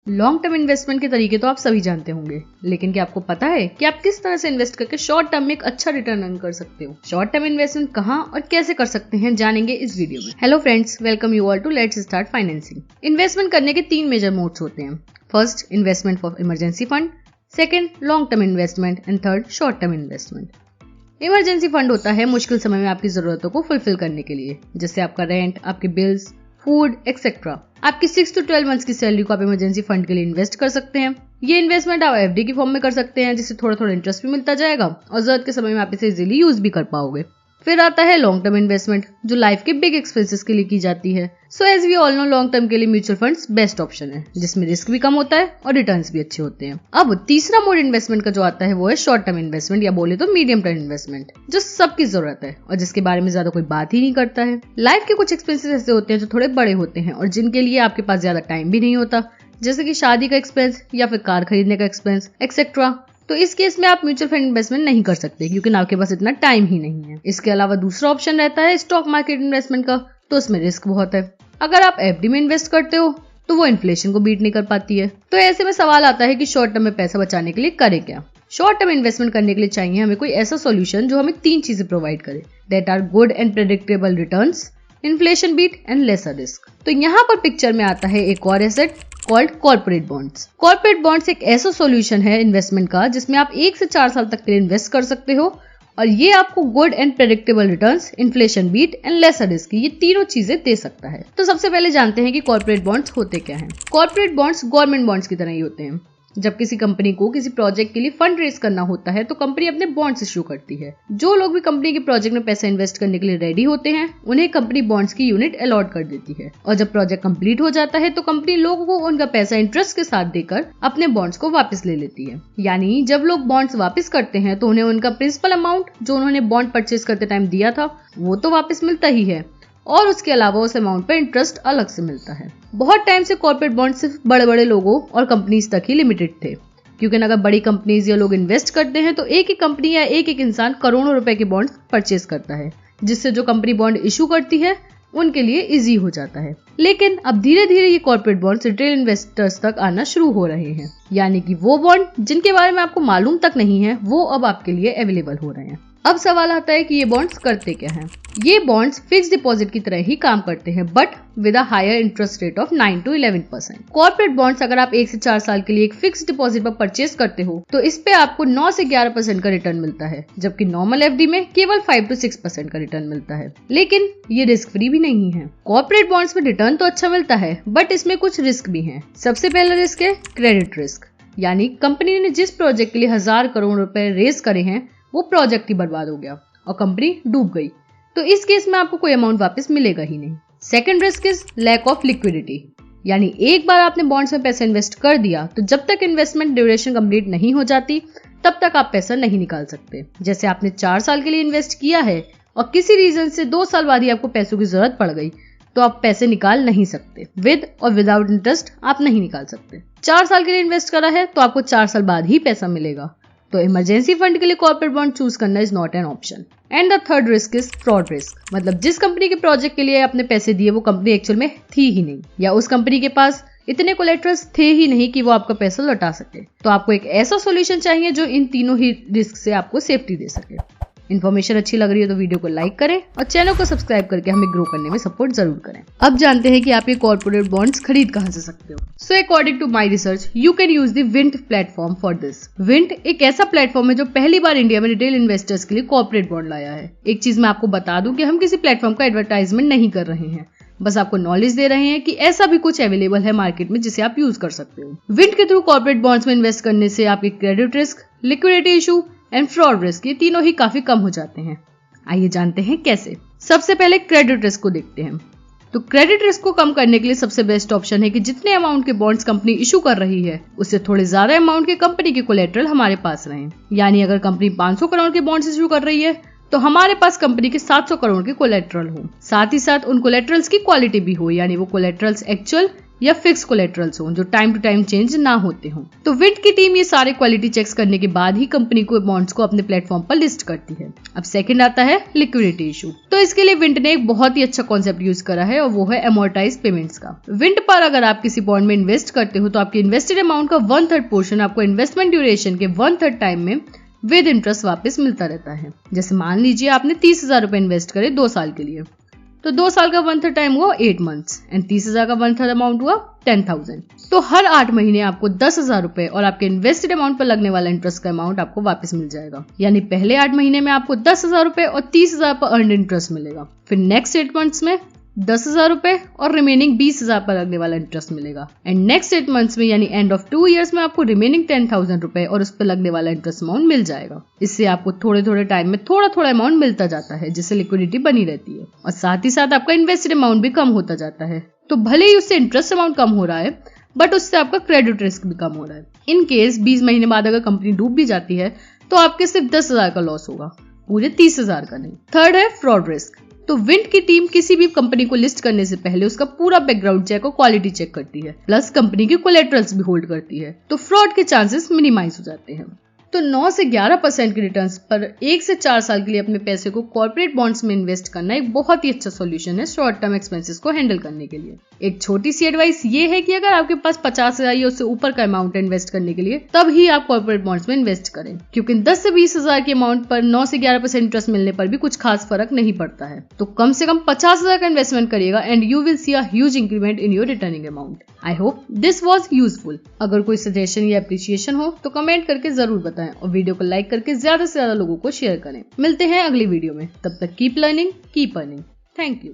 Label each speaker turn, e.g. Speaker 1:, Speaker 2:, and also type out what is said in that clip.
Speaker 1: Long term investment के तरीके तो आप सभी जानते होंगे, लेकिन क्या आपको पता है कि आप किस तरह से इन्वेस्ट करके शॉर्ट टर्म में एक अच्छा रिटर्न अर्न कर सकते हो? शॉर्ट टर्म इन्वेस्टमेंट कहाँ और कैसे कर सकते हैं जानेंगे इस वीडियो में। Hello friends, welcome you all to let's start financing. Investment करने के 3 मेजर मोड्स होते हैं। First, investment for emergency fund, second, long term investment and third, short term investment. Emergency fund होता है मुश्किल समय में आपकी जरूरतों को फुलफिल करने के लिए, जैसे आपका रेंट, आपके बिल्स, फूड एक्सेट्रा। आपकी 6 to 12 मंथ्स की सैलरी को आप इमरजेंसी फंड के लिए इन्वेस्ट कर सकते हैं। ये इन्वेस्टमेंट आप एफडी की फॉर्म में कर सकते हैं, जिससे थोड़ा थोड़ा इंटरेस्ट भी मिलता जाएगा और जरूरत के समय में आप इसे इजीली यूज भी कर पाओगे। फिर आता है लॉन्ग टर्म इन्वेस्टमेंट, जो लाइफ के बिग एक्सपेंसेस के लिए की जाती है। So as we all know, long term के लिए म्यूचुअल फंड्स बेस्ट ऑप्शन है, जिसमें रिस्क भी कम होता है और रिटर्न्स भी अच्छे होते हैं। अब तीसरा मोड इन्वेस्टमेंट का जो आता है वो है शॉर्ट टर्म इन्वेस्टमेंट, या बोले तो मीडियम टर्म इन्वेस्टमेंट, जो सबकी जरूरत है और जिसके बारे में ज्यादा कोई बात ही नहीं करता है। लाइफ के कुछ एक्सपेंसेस ऐसे होते हैं जो थोड़े बड़े होते हैं और जिनके लिए आपके पास ज्यादा टाइम भी नहीं होता, जैसे कि शादी का एक्सपेंस या फिर कार खरीदने का एक्सपेंस एक्सेट्रा। तो इस केस में आप म्यूचुअल फंड इन्वेस्टमेंट नहीं कर सकते, क्योंकि आपके पास इतना टाइम ही नहीं है। इसके अलावा दूसरा ऑप्शन रहता है स्टॉक मार्केट इन्वेस्टमेंट का, तो उसमें रिस्क बहुत है। अगर आप एफडी में इन्वेस्ट करते हो तो वो इन्फ्लेशन को बीट नहीं कर पाती है। तो ऐसे में सवाल आता है कि शॉर्ट टर्म में पैसा बचाने के लिए करें क्या। शॉर्ट टर्म इन्वेस्टमेंट करने के लिए चाहिए हमें कोई ऐसा सॉल्यूशन जो हमें 3 चीजें प्रोवाइड करे, that are good and predictable returns, inflation beat and lesser risk. तो यहाँ पर पिक्चर में आता है एक और asset called corporate bonds. Corporate bonds एक ऐसा सॉल्यूशन है इन्वेस्टमेंट का जिसमें आप 1 से 4 साल तक के लिए इन्वेस्ट कर सकते हो और ये आपको good and predictable returns, inflation beat and lesser risk, ये तीनों चीजें दे सकता है। तो सबसे पहले जानते हैं कि कॉर्पोरेट बॉन्ड्स होते क्या हैं। कॉर्पोरेट बॉन्ड्स गवर्नमेंट बॉन्ड्स की तरह ही होते हैं। जब किसी कंपनी को किसी प्रोजेक्ट के लिए फंड रेज करना होता है तो कंपनी अपने बॉन्ड्स इश्यू करती है। जो लोग भी कंपनी के प्रोजेक्ट में पैसा इन्वेस्ट करने के लिए रेडी होते हैं, उन्हें कंपनी बॉन्ड्स की यूनिट अलॉट कर देती है और जब प्रोजेक्ट कंप्लीट हो जाता है तो कंपनी लोगों को उनका पैसा इंटरेस्ट के साथ देकर अपने बॉन्ड्स को वापस ले लेती है। यानी जब लोग बॉन्ड्स वापस करते हैं तो उन्हें उनका प्रिंसिपल अमाउंट जो उन्होंने बॉन्ड परचेज करते टाइम दिया था वो तो वापस मिलता ही है, और उसके अलावा उस अमाउंट पर इंटरेस्ट अलग से मिलता है। बहुत टाइम से कॉर्पोरेट बॉन्ड सिर्फ बड़े बड़े लोगों और कंपनीज तक ही लिमिटेड थे, क्योंकि अगर बड़ी कंपनीज या लोग इन्वेस्ट करते हैं तो एक ही कंपनी या एक इंसान करोड़ों रुपए के बॉन्ड परचेज करता है, जिससे जो कंपनी बॉन्ड इशू करती है उनके लिए इजी हो जाता है। लेकिन अब धीरे धीरे ये कॉर्पोरेट बॉन्ड्स रिटेल इन्वेस्टर्स तक आना शुरू हो रहे हैं, यानी कि वो बॉन्ड जिनके बारे में आपको मालूम तक नहीं है वो अब आपके लिए अवेलेबल हो रहे हैं। अब सवाल आता है कि ये बॉन्ड्स करते क्या हैं। ये बॉन्ड्स फिक्स डिपॉजिट की तरह ही काम करते हैं, but with a higher interest rate of 9 to 11%। Corporate bonds अगर आप 1 से 4 साल के लिए एक फिक्स डिपॉजिट पर परचेज करते हो तो इस पे आपको 9 से 11% का रिटर्न मिलता है, जबकि नॉर्मल एफडी में केवल 5 to 6% का रिटर्न मिलता है। लेकिन ये रिस्क फ्री भी नहीं है। कॉर्पोरेट बॉन्ड्स में रिटर्न तो अच्छा मिलता है, बट इसमें कुछ रिस्क भी है। सबसे पहला रिस्क है क्रेडिट रिस्क, यानी कंपनी ने जिस प्रोजेक्ट के लिए 1000 करोड़ रुपए रेज करे हैं वो प्रोजेक्ट ही बर्बाद हो गया और कंपनी डूब गई, तो इस केस में आपको कोई अमाउंट वापस मिलेगा ही नहीं। Second risk is lack of liquidity, यानी एक बार आपने बॉन्ड्स में पैसा इन्वेस्ट कर दिया तो जब तक इन्वेस्टमेंट ड्यूरेशन कंप्लीट नहीं हो जाती तब तक आप पैसा नहीं निकाल सकते। जैसे आपने 4 साल के लिए इन्वेस्ट किया है और किसी रीजन से 2 साल बाद ही आपको पैसों की जरूरत पड़ गई तो आप पैसे निकाल नहीं सकते। विद और विदाउट इंटरेस्ट आप नहीं निकाल सकते। 4 साल के लिए इन्वेस्ट करा है तो आपको 4 साल बाद ही पैसा मिलेगा। तो इमरजेंसी फंड के लिए कॉर्पोरेट बॉन्ड चूज करना is not an option. And the third risk is fraud risk, मतलब जिस कंपनी के प्रोजेक्ट के लिए आपने पैसे दिए वो कंपनी एक्चुअल में थी ही नहीं, या उस कंपनी के पास इतने कोलेटरल्स थे ही नहीं कि वो आपका पैसा लौटा सके। तो आपको एक ऐसा सॉल्यूशन चाहिए जो इन तीनों ही रिस्क से आपको सेफ्टी दे सके। इन्फॉर्मेशन अच्छी लग रही है तो वीडियो को लाइक करें और चैनल को सब्सक्राइब करके हमें ग्रो करने में सपोर्ट जरूर करें। अब जानते हैं कि आप ये कॉर्पोरेट बॉन्ड्स खरीद कहां से सकते हो। So according to my research you can use the Wint platform for this. Wint एक ऐसा प्लेटफॉर्म है जो पहली बार इंडिया में रिटेल इन्वेस्टर्स के लिए कॉर्पोरेट बॉन्ड लाया है। एक चीज मैं आपको बता दूं कि हम किसी प्लेटफॉर्म का एडवर्टाइजमेंट नहीं कर रहे हैं, बस आपको नॉलेज दे रहे हैं कि ऐसा भी कुछ अवेलेबल है मार्केट में जिसे आप यूज कर सकते हो। विंट के थ्रू कॉर्पोरेट बॉन्ड्स में इन्वेस्ट करने से आपके credit risk, liquidity issue and fraud risk ये तीनों ही काफी कम हो जाते हैं। आइए जानते हैं कैसे। सबसे पहले क्रेडिट रिस्क को देखते हैं। तो क्रेडिट रिस्क को कम करने के लिए सबसे बेस्ट ऑप्शन है कि जितने अमाउंट के बॉन्ड्स कंपनी इशू कर रही है उससे थोड़े ज्यादा अमाउंट के कंपनी के कोलेटरल हमारे पास रहें। यानी अगर कंपनी 500 करोड़ के बॉन्ड्स इशू कर रही है तो हमारे पास कंपनी के 700 करोड़ के कोलेटरल हो। साथ ही साथ उन कोलेटरल्स की क्वालिटी भी हो, यानी वो कोलेटरल्स एक्चुअल या फिक्स कोलेटरल्स हो जो टाइम टू टाइम चेंज ना होते हो। तो विंट की टीम ये सारे क्वालिटी चेक्स करने के बाद ही कंपनी को बॉन्ड्स को अपने प्लेटफॉर्म पर लिस्ट करती है। अब सेकंड आता है लिक्विडिटी इशू। तो इसके लिए विंट ने एक बहुत ही अच्छा कॉन्सेप्ट यूज करा है और वो है अमोर्टाइज पेमेंट्स का। विंट पर अगर आप किसी बॉन्ड में इन्वेस्ट करते हो तो आपके इन्वेस्टेड अमाउंट का 1/3 पोर्शन आपको इन्वेस्टमेंट ड्यूरेशन के 1/3 टाइम में विद इंटरेस्ट वापस मिलता रहता है। जैसे मान लीजिए आपने 30,000 रुपए इन्वेस्ट करे 2 साल के लिए, तो 2 साल का 1/3 टाइम हुआ 8 मंथ्स एंड 30,000 का 1/3 अमाउंट हुआ 10,000। तो हर 8 महीने आपको 10,000 रुपए और आपके इन्वेस्टेड अमाउंट पर लगने वाला इंटरेस्ट का अमाउंट आपको वापस मिल जाएगा। यानी पहले 8 महीने में आपको 10,000 रुपए और 30,000 पर अर्नड इंटरेस्ट मिलेगा। फिर नेक्स्ट 8 मंथ्स में 10,000 रुपए और रिमेनिंग 20,000 पर लगने वाला इंटरेस्ट मिलेगा। एंड नेक्स्ट 8 मंथ्स में यानी एंड ऑफ 2 इयर्स में आपको रिमेनिंग 10,000 रुपए और उस पर लगने वाला इंटरेस्ट अमाउंट मिल जाएगा। इससे आपको थोड़े थोड़े टाइम में थोड़ा थोड़ा अमाउंट मिलता जाता है, जिससे लिक्विडिटी बनी रहती है और साथ ही साथ आपका इन्वेस्टेड अमाउंट भी कम होता जाता है। तो भले ही उससे इंटरेस्ट अमाउंट कम हो रहा है बट उससे आपका क्रेडिट रिस्क भी कम हो रहा है। इन केस 20 महीने बाद अगर कंपनी डूब भी जाती है तो आपके सिर्फ 10,000 का लॉस होगा, पूरे 30,000 का नहीं। थर्ड है फ्रॉड रिस्क। तो विंट की टीम किसी भी कंपनी को लिस्ट करने से पहले उसका पूरा बैकग्राउंड चेक और क्वालिटी चेक करती है, प्लस कंपनी के कोलेटरल्स भी होल्ड करती है, तो फ्रॉड के चांसेस मिनिमाइज हो जाते हैं। तो 9 से 11% के रिटर्न्स पर 1 से 4 साल के लिए अपने पैसे को कॉर्पोरेट बॉन्ड्स में इन्वेस्ट करना एक बहुत ही अच्छा सॉल्यूशन है शॉर्ट टर्म एक्सपेंसेस को हैंडल करने के लिए। एक छोटी सी एडवाइस ये है कि अगर आपके पास 50,000 या उससे ऊपर का अमाउंट है इन्वेस्ट करने के लिए, तब ही आप कॉर्पोरेट बॉन्ड्स में इन्वेस्ट करें, क्योंकि 10 से 20,000 के अमाउंट पर 9 से 11% इंटरेस्ट मिलने पर भी कुछ खास फर्क नहीं पड़ता है। तो कम से कम 50,000 का इन्वेस्टमेंट करिएगा and you will see a huge increment in your returning amount. I hope this was useful. अगर कोई सजेशन या अप्रिसिएशन हो तो कमेंट करके जरूर बताएं और वीडियो को लाइक करके ज्यादा से ज्यादा लोगों को शेयर करें। मिलते हैं अगली वीडियो में, तब तक keep learning keep earning. Thank you.